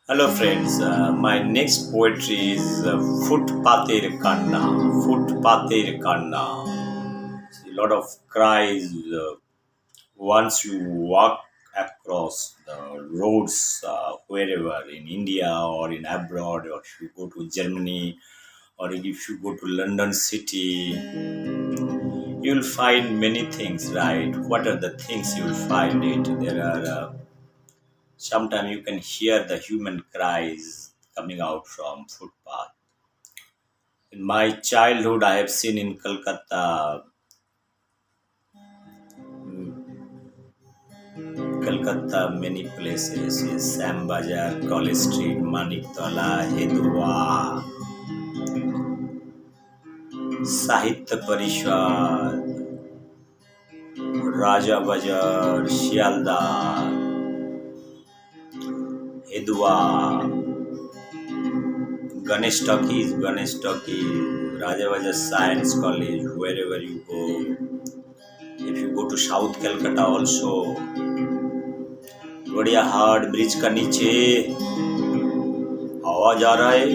Hello friends, my next poetry is Footpathir Kanna. Footpathir Kanna. A lot of cries once you walk across the roads wherever in India or in abroad, or if you go to Germany or if you go to London city, you'll find many things, right? What are the things you'll find it? There are sometimes you can hear the human cries coming out from footpath. In my childhood, I have seen in Kolkata many places. Yes, Sam Bazar, College Street, Maniktola, Hedua, Sahitya Parishad, Raja Bazar, Shialda, Hedua, Ganesh Talkies, Raja Bazar Science College, wherever you go. If you go to South Calcutta also, बढ़िया hard bridge का नीचे आवाज आ रहा है,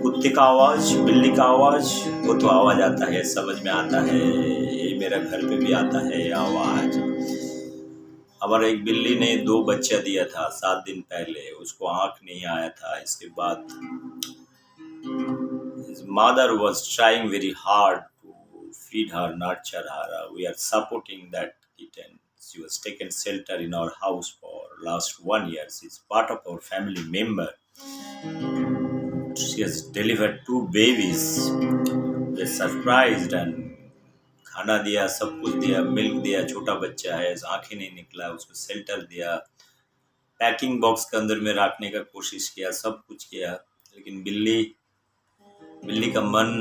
कुत्ते का आवाज, बिल्ली का आवाज, वो तो आवाज आता है, समझ में आता है, ये मेरा घर पे भी आता है ये आवाज। हमारा एक बिल्ली ने 2 बच्चा दिया था 7 दिन पहले, उसको आंख नहीं आया था। इसके बाद his mother was trying very hard to feed her, nurture her. We are supporting that kitten. She was taken shelter in our house for last 1 year. She's part of our family member. She has delivered 2 babies. We're surprised and खाना दिया, सब कुछ दिया, milk दिया, छोटा बच्चा है, आंखें नहीं निकला, उसको शेल्टर दिया, पैकिंग बॉक्स के अंदर में रखने का कोशिश किया, सब कुछ किया, लेकिन बिल्ली बिल्ली का मन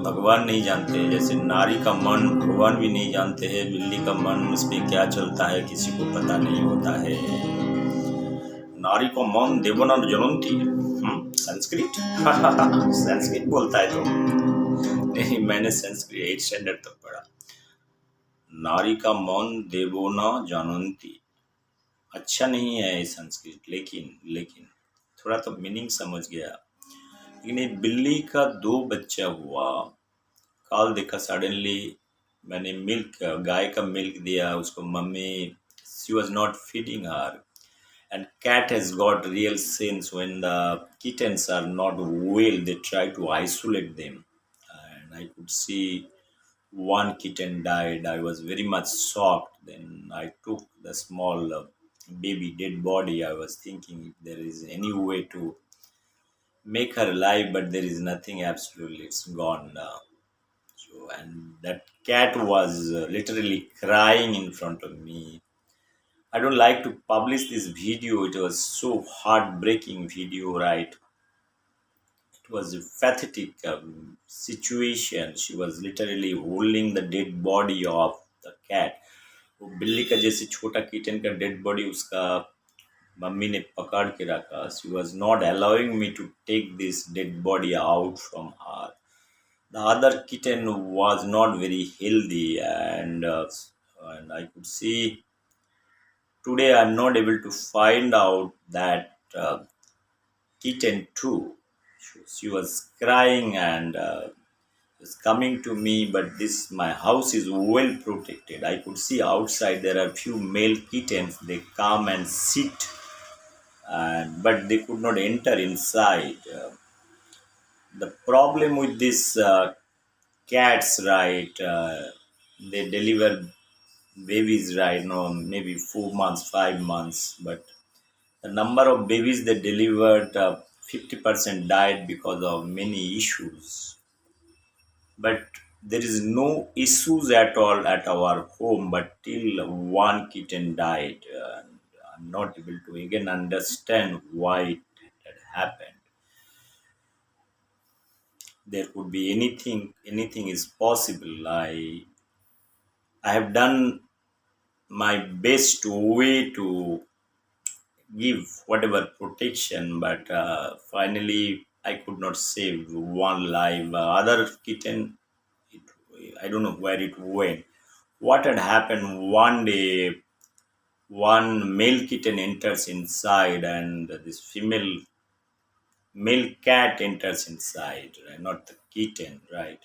भगवान नहीं जानते, जैसे नारी का मन भगवान भी नहीं जानते हैं, बिल्ली का मन उस पर क्या चलता है किसी को पता नहीं होता है। नारी को मन देवना जनंती, संस्कृत संस्कृत बोलता है तो नहीं, मैंने संस्कृत 8th स्टैंडर्ड तक पढ़ा। नारी का मन देवोना जानंती, अच्छा नहीं है संस्कृत, लेकिन थोड़ा तो मीनिंग समझ गया। लेकिन ये बिल्ली का 2 बच्चा हुआ, कल देखा सडनली, मैंने गाय का मिल्क दिया उसको, mummy she was not feeding her, and cat has got real sense. When the kittens are not well, they try to isolate them, and I could see one kitten died. I was very much shocked. Then I took the small baby dead body. I was thinking if there is any way to make her alive, but there is nothing, absolutely it's gone. So and that cat was literally crying in front of me. I don't like to publish this video. It was so heartbreaking video, right? It was a pathetic situation. She was literally holding the dead body of the cat. वो बिल्ली का जैसे छोटा kitten का dead body उसका mummy ने पकड़ के रखा. She was not allowing me to take this dead body out from her. The other kitten was not very healthy, and I could see today I'm not able to find out that kitten too. She was crying and was coming to me, but this my house is well protected. I could see outside there are few male kittens. They come and sit, and but they could not enter inside. The problem with these cats, right? They deliver babies, right? No, maybe 4 months, 5 months, but the number of babies they delivered, 50% died because of many issues. But there is no issues at all at our home, but till one kitten died. And I'm not able to again understand why it had happened. There could be anything is possible. I have done my best way to give whatever protection, but finally I could not save one life. Other kitten, I don't know where it went. What had happened one day? one male kitten enters inside, and this female male cat enters inside, right? Not the kitten, right?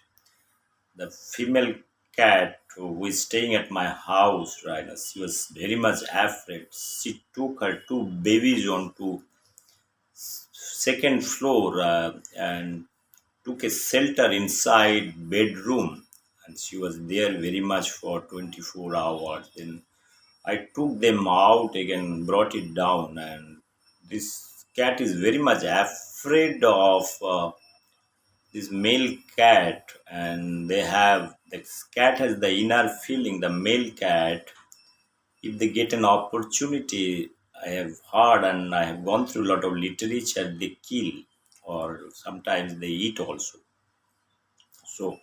The female cat who is staying at my house, right? She was very much afraid. She took her two babies onto second floor and took a shelter inside bedroom, and she was there very much for 24 hours. Then I took them out again, brought it down, and this cat is very much afraid of this male cat. And they have, the cat has the inner feeling, the male cat, if they get an opportunity, I have heard and I have gone through a lot of literature, they kill, or sometimes they eat also. So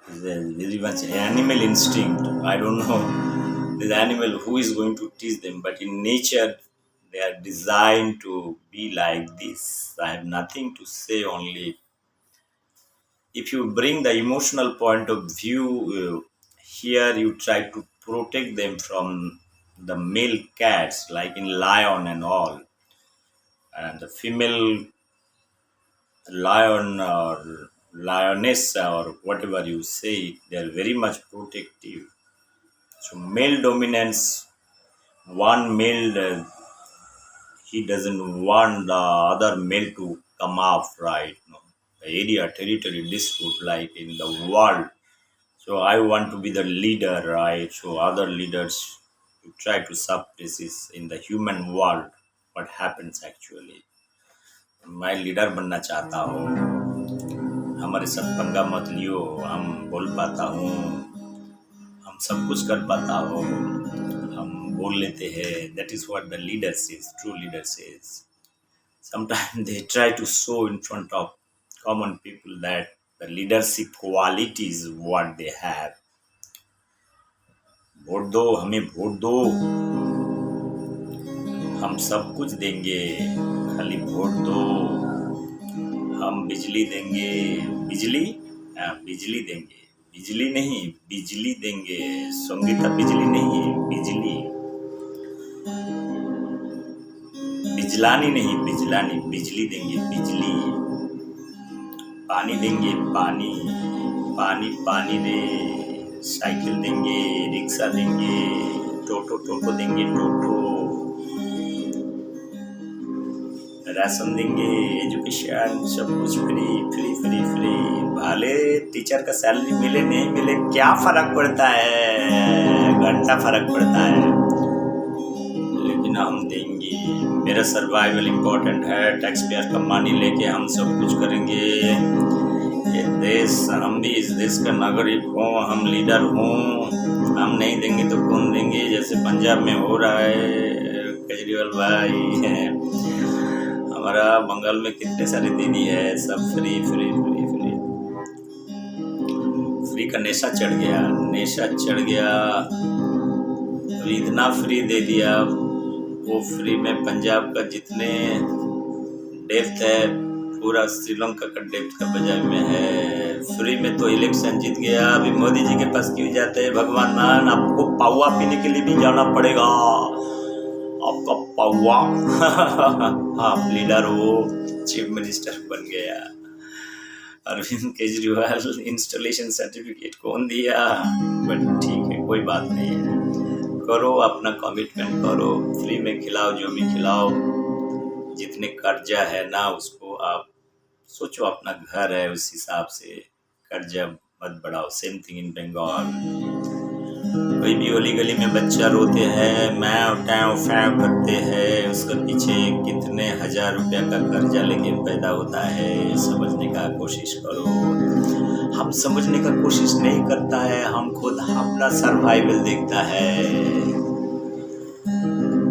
there's very much animal instinct. I don't know this animal who is going to teach them, but in nature they are designed to be like this. I have nothing to say, only if you bring the emotional point of view here, you try to protect them from the male cats, like in lion and all, and the female lion or lioness or whatever you say, they are very much protective. So male dominance, one male, he doesn't want the other male to come off, right? No, the area, territory dispute, like in the world. So I want to be the leader, right? So other leaders to try to suppress this in the human world. What happens actually? मैं leader बनना चाहता हूँ, हमारे सब पंगा मत लियो, हम बोल पाता हूँ, हम सब कुछ कर पाता हूँ, हम बोल लेते हैं. That is what the leader says, true leader says. Sometimes they try to show in front of common people that the leadership qualities what they have. Vote दो, हमें वोट दो, हम सब कुछ देंगे, खाली वोट दो, हम बिजली देंगे. बिजली, हाँ बिजली देंगे, बिजली नहीं बिजली देंगे. संगीता बिजली नहीं, बिजली, बिजलानी नहीं बिजलानी, बिजली देंगे बिजली. पानी देंगे पानी, पानी पानी दे. साइकिल देंगे, रिक्शा देंगे, टोटो टोटो देंगे, टोटो. राशन देंगे, एजुकेशन, सब कुछ फ्री फ्री फ्री फ्री. भले टीचर का सैलरी मिले नहीं मिले, क्या फर्क पड़ता है, घंटा फर्क पड़ता है, लेकिन हम देंगे. मेरा सर्वाइवल इम्पोर्टेंट है. टैक्स पेयर का मनी लेके हम सब कुछ करेंगे. ये देश, हम भी इस देश का नागरिक हों, हम लीडर हों, हम नहीं देंगे तो कौन देंगे. जैसे पंजाब में हो रहा है, केजरीवाल भाई, हमारा बंगाल में कितने सारे दीदी है, सब free free free free. Free का नेशा चढ़ गया, नेशा चढ़ गया. तो इतना फ्री दे दिया. वो फ्री में पंजाब का जितने डेप्थ है, पूरा श्रीलंका का डेप्थ का बजाय में है. फ्री में तो इलेक्शन जीत गया. अभी मोदी जी के पास क्यों जाते हैं भगवान मान, आपको पावा पीने के लिए भी जाना पड़ेगा. आपका पावा आप लीडर हो, चीफ मिनिस्टर बन गया. अरविंद केजरीवाल इंस्टॉलेशन सर्टिफिकेट कौन दिया, बट ठीक है, कोई बात नहीं है. करो अपना कमिटमेंट करो, फ्री में खिलाओ, जो भी खिलाओ. जितने कर्जा है ना, उसको आप सोचो, अपना घर है उस हिसाब से कर्जा मत बढ़ाओ. Same thing in Bengal. कोई भी ओली गली में बच्चा रोते हैं, मैव टैव फैव करते हैं, उसके पीछे कितने हजार रुपया का कर्जा लेके पैदा होता है. समझने का कोशिश करो. हम समझने का कोशिश नहीं करता है, हम खुद अपना सर्वाइवल देखता है.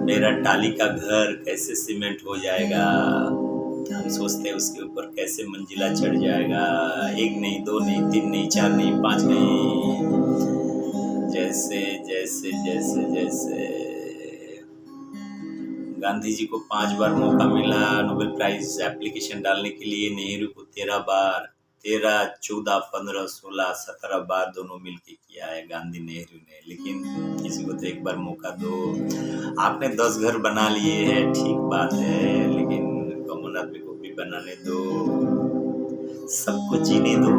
मेरा टाली का घर कैसे सीमेंट हो जाएगा, हम सोचते हैं उसके ऊपर कैसे मंजिला चढ़ जाएगा. एक नहीं, दो नहीं, तीन नहीं, चार नहीं, पांच नहीं. जैसे जैसे जैसे जैसे गांधी जी को 5 बार मौका मिला नोबेल प्राइज एप्लीकेशन डालने के लिए, नेहरू को 13 बार. 13, 14, 15, 16, 17 बार दोनों मिलके किया है गांधी नेहरू ने, लेकिन किसी को तो एक बार मौका दो। आपने 10 घर बना लिए हैं, ठीक बात है, लेकिन कॉमन आदमी को भी बनाने दो, सबको जीने दो।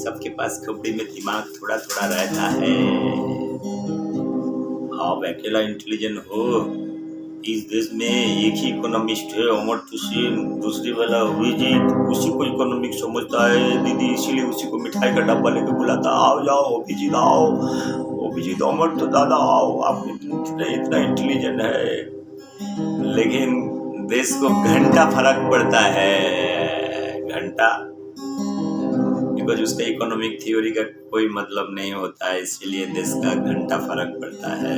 सबके पास खोपड़ी में दिमाग थोड़ा थोड़ा रहता है। आप अकेला इंटेलिजेंट हो, इस देश में एक ही इकोनॉमिस्ट है, अमर्त्य सेन, दूसरी वाला अभिजीत, उसी को इकोनॉमिक समझता है दीदी, इसीलिए उसी को मिठाई का डब्बा लेके बुलाता, आओ जाओ अभिजीत आओ, अभिजीत अमर्त्य दादा आओ, आप इतना इंटेलिजेंट है, लेकिन देश को घंटा फर्क पड़ता है, घंटा, बिकॉज उसका इकोनॉमिक थ्योरी का कोई मतलब नहीं होता है, इसीलिए देश का घंटा फर्क पड़ता है।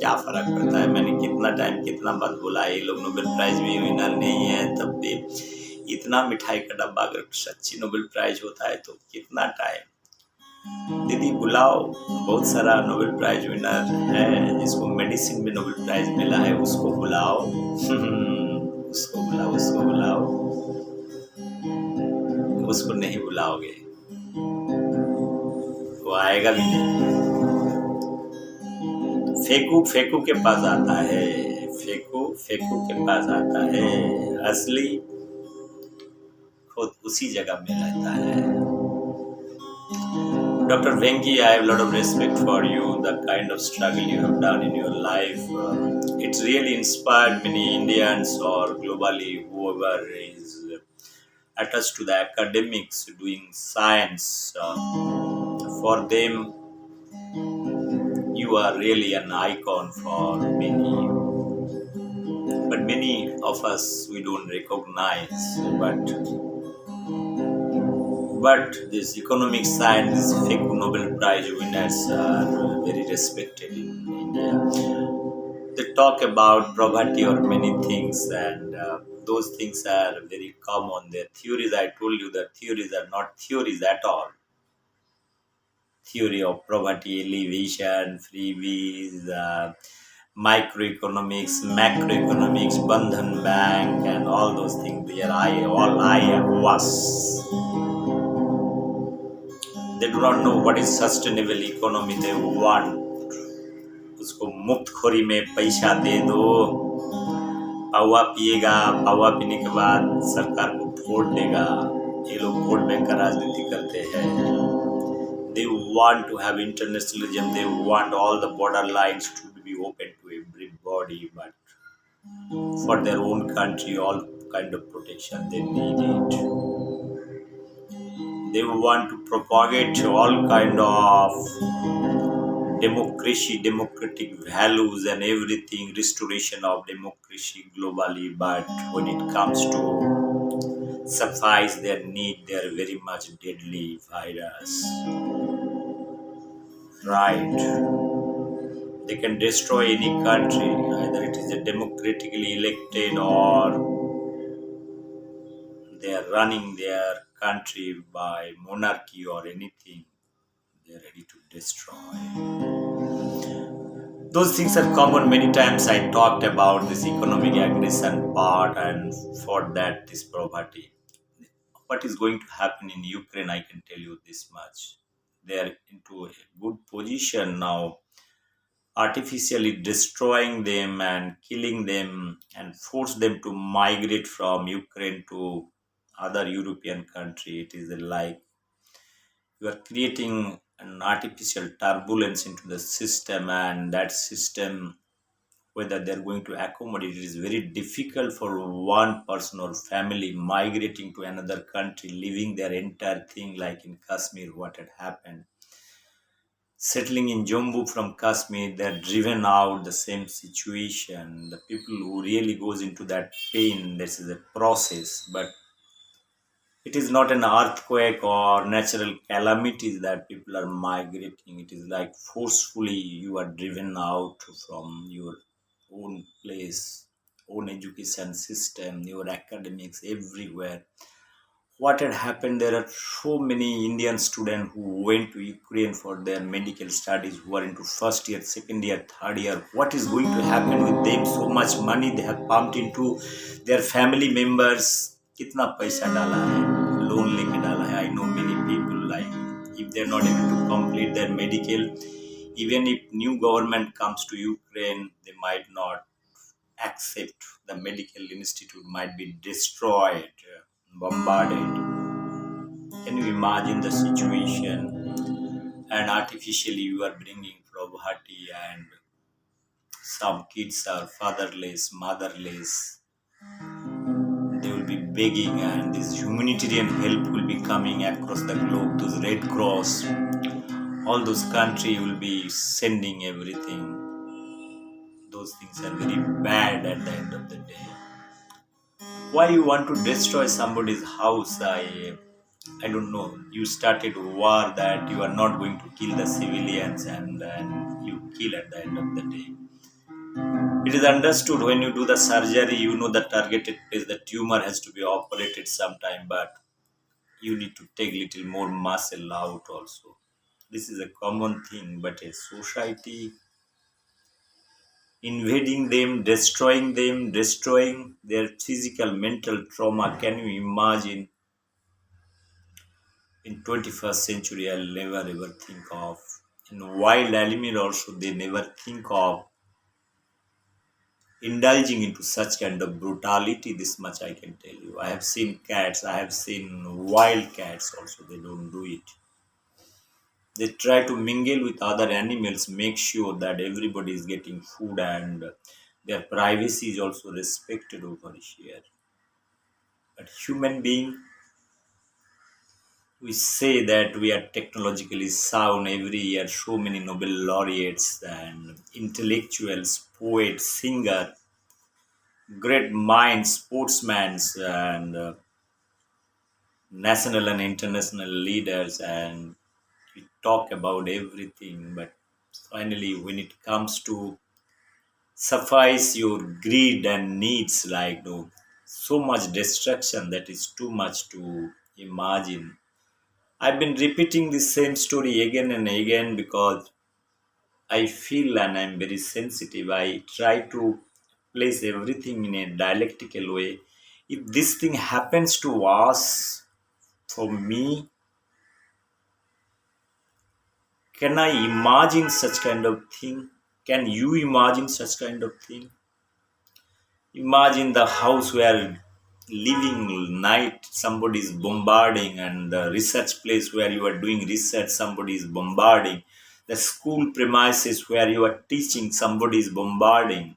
क्या फर्क पड़ता है, मैंने कितना टाइम कितना बात बोला है, ये लोग नोबेल प्राइज भी विनर नहीं है, तब भी इतना मिठाई का डब्बा अगर सच्ची नोबेल प्राइज होता है तो कितना टाइम। दीदी बुलाओ, बहुत सारा नोबेल प्राइज विनर है, जिसको मेडिसिन में नोबेल प्राइज मिला है, उसको बुलाओ उसको बुलाओ, उसको बुलाओ, उसको नहीं बुलाओगे वो आएगा भी नहीं। फेंकू फेंकू के पास आता है, फेंकू फेंकू के पास आता है, असली खुद उसी जगह में रहता है। Dr. Venki, I have a lot of respect for you, the kind of struggle you have done in your life. It's really inspired many Indians or globally, whoever is attached to the academics doing science. For them, you are really an icon for many. But many of us, we don't recognize. But this economic science, these fake Nobel Prize winners are very respected in India. They talk about poverty or many things, and those things are very common. Their theories, I told you, the theories are not theories at all. Theory of poverty, elevation, freebies, microeconomics, macroeconomics, Bandhan Bank, and all those things. I was. They do not know what is sustainable economy. They want उसको मुफ्तखोरी में पैसा दे दो, पावा पिएगा, पावा पीने के बाद सरकार को वोट देगा। ये लोग वोट बैंक का राजनीति करते हैं। They want to have internationalism. They want all the border lines to be open to everybody, but for their own country, all kind of protection they need it. They want to propagate all kind of democracy, democratic values and everything, restoration of democracy globally, but when it comes to suffice their need, they are very much deadly virus. Right. They can destroy any country, either it is a democratically elected or they are running their country by monarchy or anything. They are ready to destroy. Those things are common. Many times I talked about this economic aggression part, and for that this poverty. What is going to happen in Ukraine, I can tell you this much. They are into a good position now, artificially destroying them and killing them and force them to migrate from Ukraine to other European country. It is like you are creating an artificial turbulence into the system, and that system, whether they're going to accommodate, it is very difficult for one person or family migrating to another country, leaving their entire thing, like in Kashmir, what had happened. Settling in Jammu from Kashmir, they're driven out, the same situation. The people who really goes into that pain, this is a process, but it is not an earthquake or natural calamities that people are migrating. It is like forcefully you are driven out from your own place, own education system, your academics, everywhere. What had happened, there are so many Indian students who went to Ukraine for their medical studies, who are into first year, second year, third year. What is going to happen with them? So much money they have pumped into their family members. कितना पैसा डाला है, loan लेके डाला they're not able to complete their medical. Even if new government comes to Ukraine, they might not accept. The medical institute might be destroyed, bombarded. Can you imagine the situation? And artificially you are bringing poverty, and some kids are fatherless, motherless. They will be begging, and this humanitarian help will be coming across the globe. Those Red Cross, all those country will be sending everything. Those things are very bad at the end of the day. Why you want to destroy somebody's house? I don't know. You started a war that you are not going to kill the civilians, and you kill at the end of the day. It is understood when you do the surgery, you know the targeted place, the tumor has to be operated sometime, but you need to take little more muscle out also. This is a common thing, but a society invading them, destroying their physical, mental trauma. Can you imagine? In 21st century, I'll never ever think of. In wild animal also, they never think of indulging into such kind of brutality. This much I can tell you. I have seen cats, I have seen wild cats also. They don't do it. They try to mingle with other animals, make sure that everybody is getting food, and their privacy is also respected over here. But human being, we say that we are technologically sound every year. So many Nobel laureates and intellectuals, poets, singer, great minds, sportsmen, and national and international leaders, and we talk about everything. But finally, when it comes to suffice your greed and needs, like no, so much destruction that is too much to imagine. I've been repeating the same story again and again because I feel and I'm very sensitive. I try to place everything in a dialectical way. If this thing happens to us, for me, can I imagine such kind of thing? Can you imagine such kind of thing? Imagine the house where living night somebody is bombarding, and the research place where you are doing research somebody is bombarding. The school premises where you are teaching somebody is bombarding.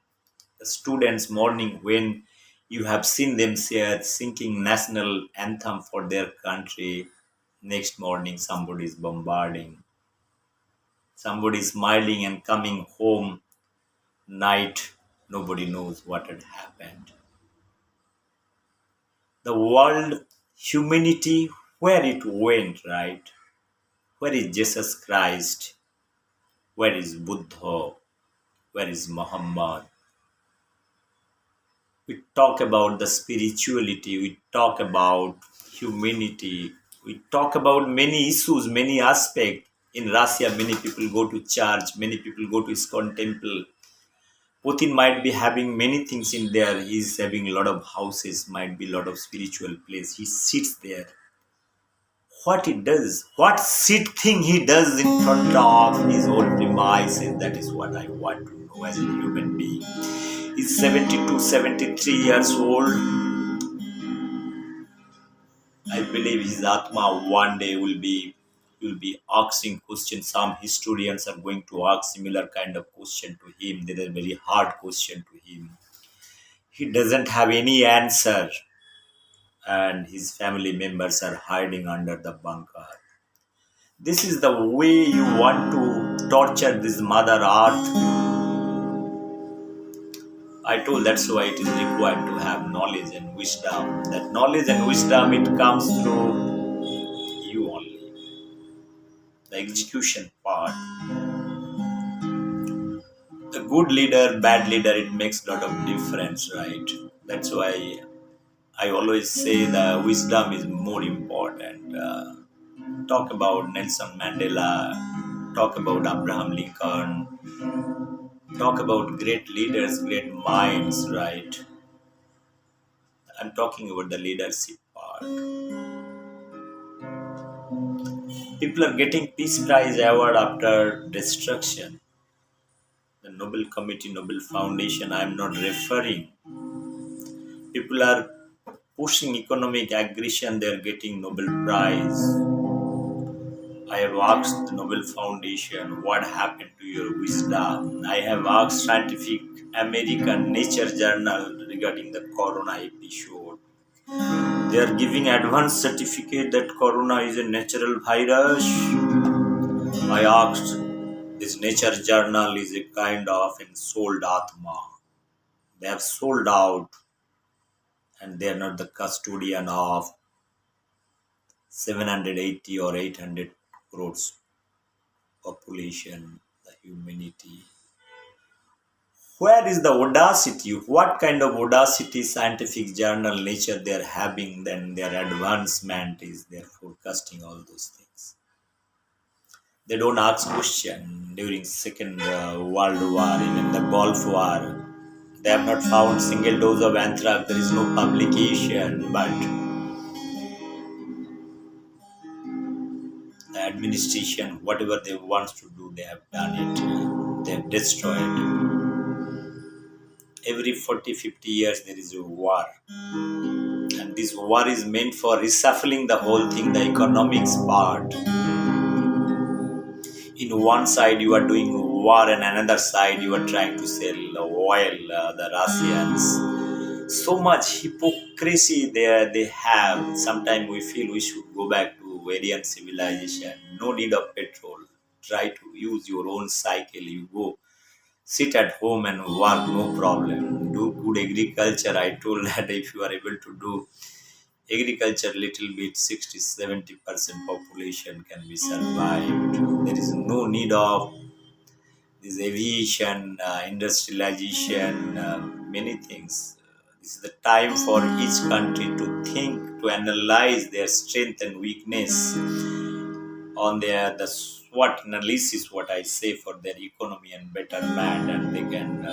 The students morning when you have seen them singing national anthem for their country, next morning somebody is bombarding. Somebody is smiling and coming home night, nobody knows what had happened. The world, humanity, where it went, right? Where is Jesus Christ? Where is Buddha? Where is Muhammad? We talk about the spirituality, we talk about humanity, we talk about many issues, many aspects. In Russia, many people go to church, many people go to ISKCON temple. Putin might be having many things in there. He's having a lot of houses, might be a lot of spiritual place. He sits there. What he does, what sit thing he does in front of his own premises, that is what I want to know as a human being. He's 72, 73 years old. I believe his Atma one day will be asking questions. Some historians are going to ask similar kind of question to him. They are very hard question to him. He doesn't have any answer, and his family members are hiding under the bunker. This is the way you want to torture this Mother Earth. I told that's why it is required to have knowledge and wisdom. That knowledge and wisdom, it comes through you only. The execution part. The good leader, bad leader, it makes a lot of difference, right? That's why I always say the wisdom is more important. Talk about Nelson Mandela, talk about Abraham Lincoln, talk about great leaders, great minds, right? I'm talking about the leadership part. People are getting Peace Prize award after destruction. The Nobel Committee, Nobel Foundation, I am not referring. People are pushing economic aggression, they are getting Nobel Prize. I have asked the Nobel Foundation what happened to your wisdom. I have asked Scientific American Nature Journal regarding the corona episode. They are giving advance certificate that corona is a natural virus. I asked, this Nature Journal is a kind of ensouled Atma. They have sold out and they are not the custodian of 780 or 800 crores population, the humanity. Where is the audacity? What kind of audacity scientific journal nature they are having? Then their advancement is they're forecasting all those things. They don't ask question during Second World War, even the Gulf War. They have not found single dose of anthrax. There is no publication, but the administration, whatever they want to do, they have done it. They have destroyed. Every 40, 50 years there is a war. And this war is meant for reshuffling the whole thing, the economics part. In one side you are doing war and another side you are trying to sell oil, the Russians. So much hypocrisy there they have. Sometimes we feel we should go back to Aryan civilization. No need of petrol. Try to use your own cycle. You go sit at home and work, no problem. Do good agriculture. I told that if you are able to do agriculture little bit, 60-70% population can be survived. There is no need of this aviation, industrialization, many things. This is the time for each country to think, to analyze their strength and weakness on the SWOT analysis, what I say, for their economy and betterment, and they can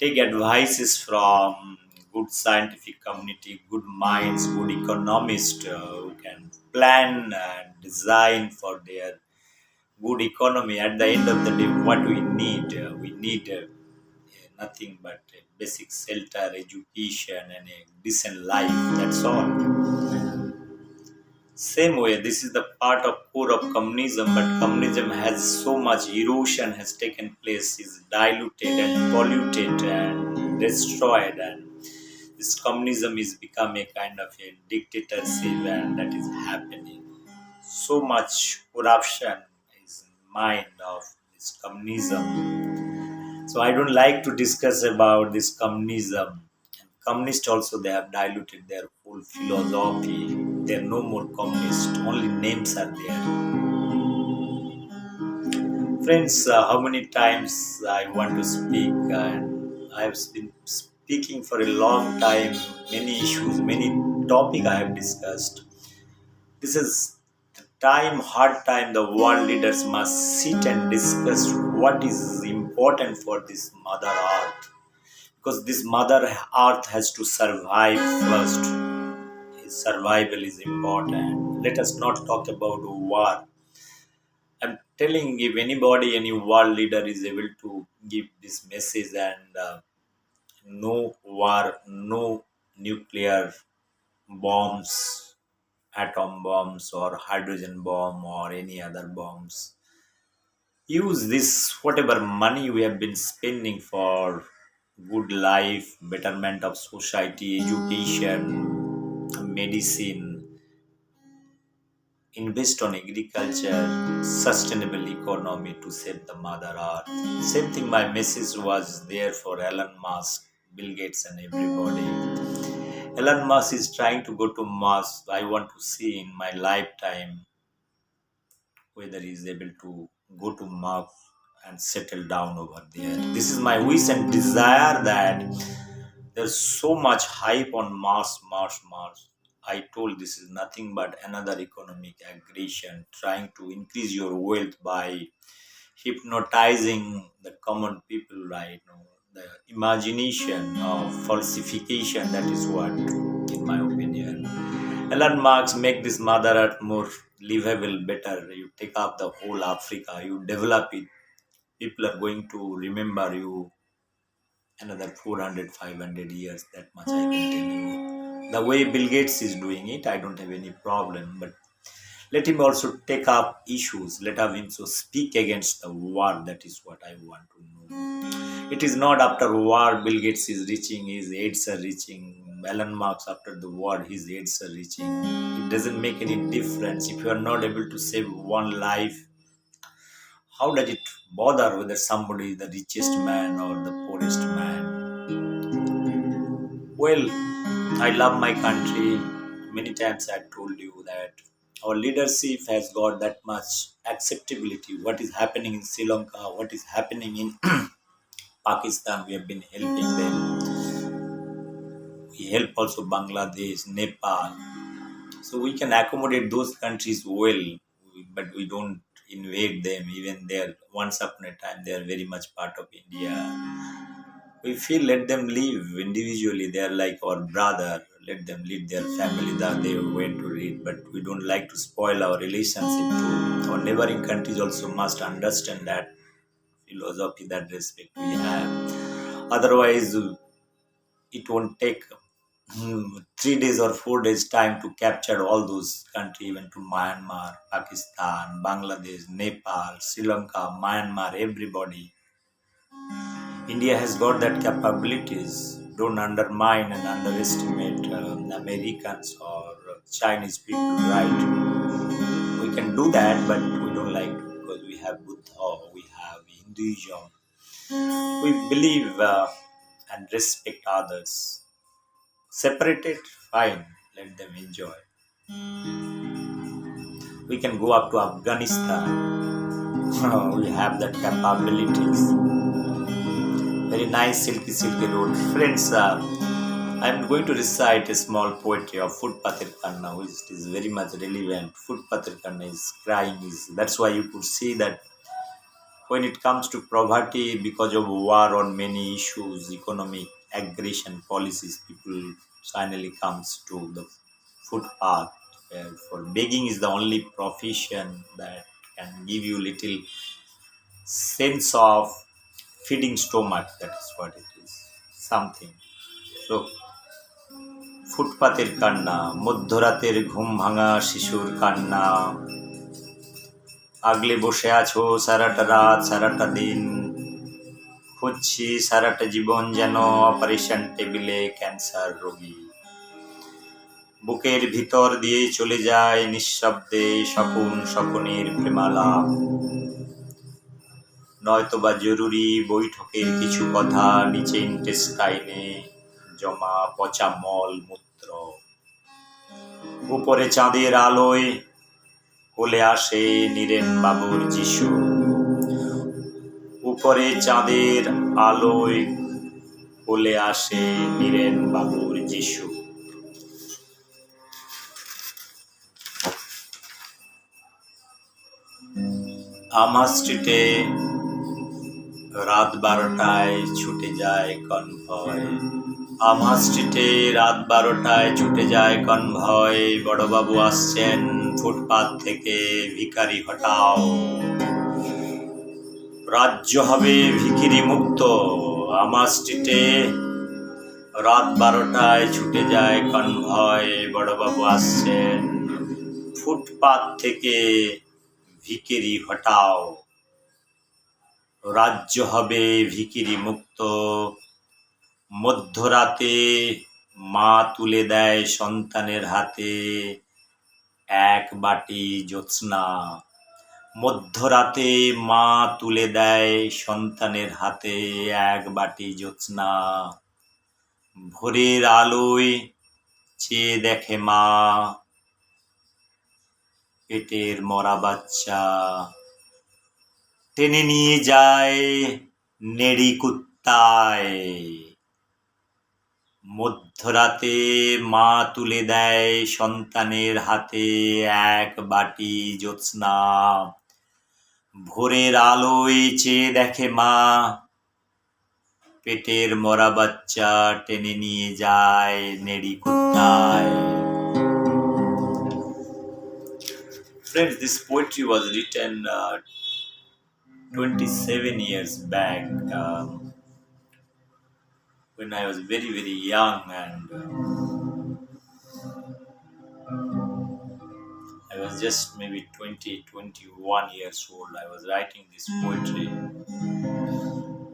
take advices from good scientific community, good minds, good economists who can plan and design for their good economy. At the end of the day, what we need nothing but a basic shelter, education, and a decent life. That's all. Same way, this is the part of core of communism, but communism has so much erosion has taken place, is diluted and polluted and destroyed, and this communism is become a kind of a dictatorship, and that is happening. So much corruption is in mind of this communism. So I don't like to discuss about this communism. Communists also they have diluted their whole philosophy. They are no more communist. Only names are there. Friends, how many times I want to speak, and I have been speaking for a long time. Many issues, many topic I have discussed. This is the time, hard time. The world leaders must sit and discuss what is important for this Mother Earth, because this Mother Earth has to survive first. His survival is important. Let us not talk about war. I'm telling, if anybody, any world leader is able to give this message, and no war, no nuclear bombs, atom bombs, or hydrogen bomb, or any other bombs. Use this whatever money we have been spending for good life, betterment of society, education, medicine, invest on agriculture, sustainable economy to save the Mother Earth. Same thing, my message was there for Elon Musk, Bill Gates, and everybody. Elon Musk is trying to go to Mars. I want to see in my lifetime whether he is able to go to Mars and settle down over there. This is my wish and desire, that there's so much hype on Mars, Mars, Mars. I told this is nothing but another economic aggression, trying to increase your wealth by hypnotizing the common people right now. The imagination of falsification, that is what, in my opinion. Elon Musk make this Mother Earth more livable, better. You take up the whole Africa, you develop it. People are going to remember you another 400, 500 years. That much I can tell you. The way Bill Gates is doing it, I don't have any problem. But let him also take up issues. Let him also speak against the war. That is what I want to know. It is not after war Bill Gates is reaching, his aides are reaching. Elon Musk after the war, his aides are reaching. It doesn't make any difference. If you are not able to save one life, how does it bother whether somebody is the richest man or the poorest man? Well, I love my country. Many times I told you that our leadership has got that much acceptability. What is happening in Sri Lanka, what is happening in Pakistan, we have been helping them. We help also Bangladesh, Nepal. So we can accommodate those countries well, but we don't invade them. Even they are once upon a time they are very much part of India. We feel let them live individually. They are like our brother. Let them lead their family that they went to lead. But we don't like to spoil our relationship too. Our neighboring countries also must understand that philosophy, that respect we have. Otherwise, it won't take 3 days or 4 days time to capture all those countries, even to Myanmar, Pakistan, Bangladesh, Nepal, Sri Lanka, Myanmar, everybody. India has got that capabilities. Don't undermine and underestimate Americans or Chinese people, right? We can do that, but we don't like to because we have Buddha, we have Hinduism. We believe and respect others. Separated, fine, let them enjoy. We can go up to Afghanistan. We have that capabilities. Very nice silky road. Friends, I'm going to recite a small poetry of Footpathir Kanna, which is very much relevant. Footpathir Kanna is crying. That's why you could see that when it comes to poverty, because of war on many issues, economic aggression policies, people finally comes to the footpath. For begging is the only profession that can give you little sense of feeding stomach. That is what it is. Something. So ফুটপাতের কান্না মধ্যরাতের ঘুম ভাঙা শিশুর কান্না আগলে বসে আছো সারাটা রাত সারাটা দিন খুঁজছি সারাটা জীবন যেন অপারেশন টেবিলে ক্যান্সার রোগী বুকের ভিতর দিয়ে চলে যায় নিঃশব্দে শকুন শকুনের প্রেমালাপ নয়তোবা জরুরি বৈঠকের কিছু কথা নিচে ইন্টেস্টাইনে জমা পচা মল মূত্র উপরে চাঁদের আলোয় কোলে আসে নীরেন বাবুর যিশু উপরে চাঁদের আলোয় কোলে আসে নীরেন বাবুর যিশু আমা স্ট্রিটে রাত 12টায় ছুটে যায় কনভয় আমা স্ট্রিটে রাত 12টায় ছুটে যায় কনভয় বড়বাবু আসছেন ফুটপাত থেকে ভিখারি হটাও রাজ্য হবে ভিখিরি মুক্ত আমা স্ট্রিটে রাত 12টায় ছুটে যায় কনভয় বড়বাবু আসছেন ফুটপাত থেকে ভিখিরি হটাও রাজ্য হবে ভিখিরি মুক্ত মধ্যরাতে মা তুলে দেয় সন্তানের হাতে এক বাটি জ্যোৎস্না মধ্যরাতে মা তুলে দেয় সন্তানের হাতে এক বাটি জ্যোৎস্না ভোরের আলোয় চেয়ে দেখে মা পেটের মরা বাচ্চা টেনে নিয়ে যায় নেড়ি কুত্তায় মধ্যরাতে মা তুলে দেয় সন্তানের হাতে এক বাটি জ্যোৎস্না ভোরের আলোয় চেয়ে দেখে মা পেটের মরা বাচ্চা টেনে নিয়ে যায় নেড়ি কুত্তায় Friends, this poetry was written 27 years back, when I was very, very young, and I was just maybe 20, 21 years old. I was writing this poetry.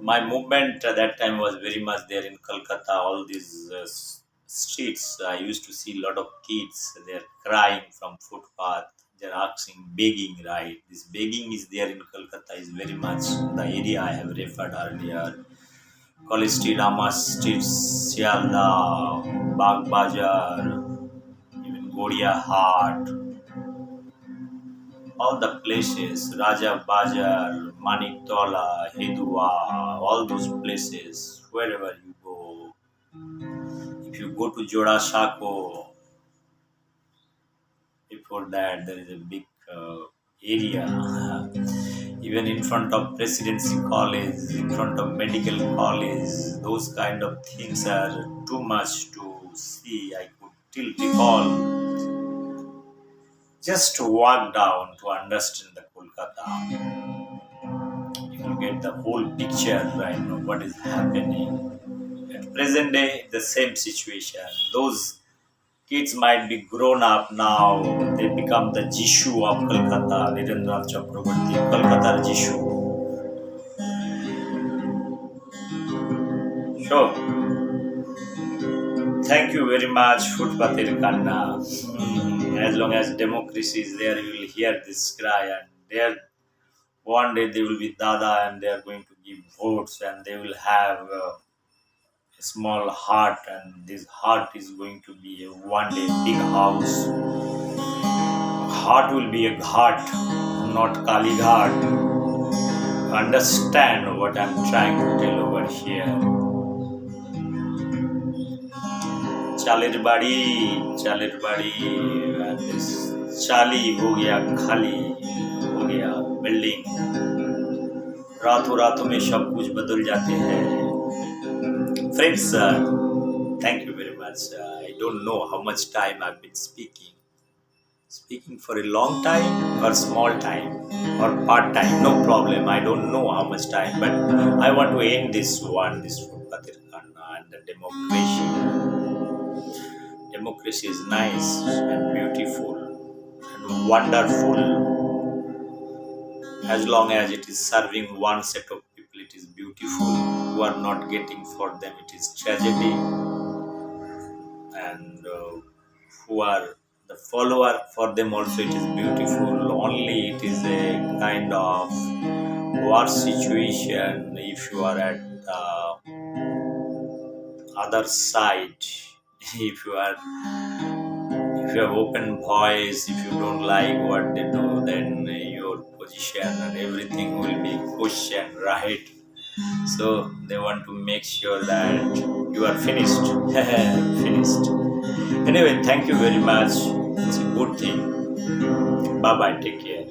My movement at that time was very much there in Kolkata. All these streets, I used to see a lot of kids. They're crying from footpath. They're asking, begging, right? This begging is there in Kolkata. Is very much the area I have referred earlier. College Street, Amas Street, Sialda, Bagh Bajar, even Godia Hat, all the places, Raja Bajar, Maniktola, Hidua, all those places, wherever you go. If you go to Joda Shako, before that there is a big area. Even in front of Presidency College, in front of Medical College, those kind of things are too much to see. I could still recall just to walk down to understand the Kolkata. You get the whole picture, right now, what is happening. At present day, the same situation. Those kids might be grown up now. They become the Jishu of Kolkata, Virendra Chakraborty, Kolkata Jishu. So, thank you very much, Footpathir Kanna. As long as democracy is there, you will hear this cry, and there one day they will be Dada, and they are going to give votes, and they will have a small heart, and this heart is going to be a one day big house. Heart will be a ghat, not Kali Ghat. Understand what I'm trying to tell over here. चालेर बाड़ी and this चाली हो गया खाली हो गया building रातों रातों में सब कुछ बदल जाते हैं. Friends, thank you very much. I don't know how much time I've been speaking for a long time or small time or part time, no problem. I don't know how much time, but I want to end this Footpathir Kanna and the democracy. Democracy is nice and beautiful and wonderful. As long as it is serving one set of people, it is beautiful. Who are not getting for them, it is tragedy. And who are the follower, for them also it is beautiful. Only it is a kind of war situation if you are at the other side. if you are if you have open voice, if you don't like what they do, then your position and everything will be questioned, right? So they want to make sure that you are finished. Finished. Anyway, thank you very much. It's a good thing. Bye bye. Take care.